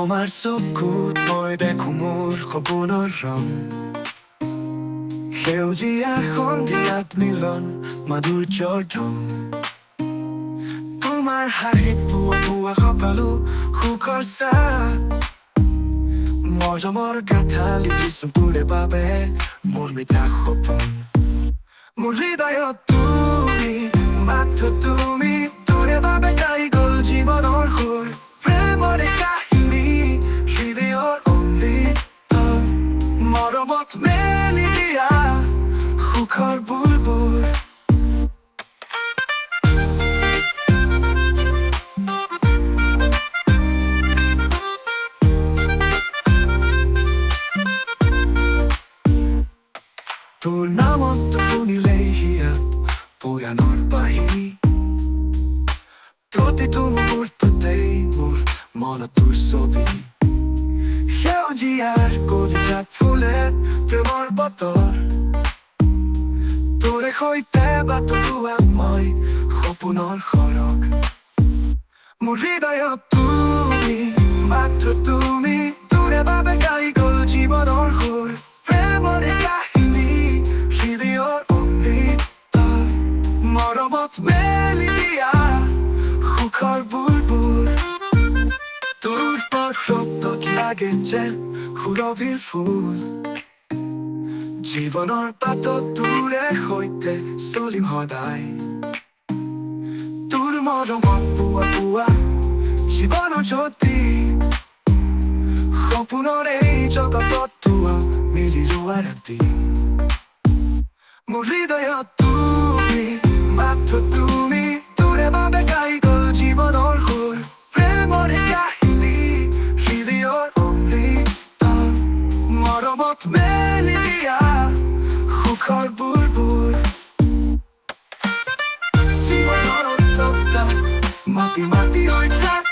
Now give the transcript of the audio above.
তোমাৰ চকুত মই দেখো মোৰ সপোনৰ ৰং, সেউজীয়া সন্ধিয়াত মিলন মাধুৰ্যৰ ঢৌ। তোমাৰ হাঁহিত পুৱা পুৱা সকলো সুখৰ চাহ, মৰমৰ গাঁথা লিখিছো তোৰে বাবে মোৰ মিঠা সপোন। মোৰ হৃদয়ত তুমি, মাত্ৰ তুমি, তোৰে বাবে গাই গ'ল জীৱনৰ সুৰ। প্ৰেমৰে কাহিনী হৃদয়ৰ অমৃত, মৰমত মেলি দিয়া সুখৰ বুলবুল। তোৰ নামত শুনিলেই হিয়াত পুৰাণৰ বাহিনী, প্ৰতিটো মুহূৰ্ততেই মোৰ মনত তোৰ ছবি। সেউজীয়াৰ কলিজাত ফুলে প্ৰেমৰ বতৰ, তোৰে সৈতে বাটৰুৱা মই সপোনৰ সৰগ। মোৰ হৃদয়ত তুমি, মাত্ৰ তুমি, তোৰে বাবে গাই গ'ল জীৱনৰ সুৰ। প্ৰেমৰে কাহিনী হৃদয়ৰ অমৃত, মৰমত মেলি দিয়া সুখৰ বুলবুল। তোৰ শব্দত লাগে যেন সুৰভিৰ ফুল, জীৱনৰ বাটত তোৰে সৈতে চলিম সদায়। তোৰ মৰমত পুৱা পুৱা জীৱনৰ জ্যোতি, সপোনৰ এই জগতত তোৱা মিলি ৰোৱা ৰাতি। মোৰ হৃদয়ত তুমি, মাত্ৰ তুমি, তোৰে বাবে গাই গ'ল জীৱনৰ সুৰ। প্ৰেমৰে কাহিনী হৃদয়ৰ অমৃত, মৰমত মেলি দিয়া সুখৰ বুলবুল। জীৱনৰ অন্তত মাতি মাতি হৈ থাক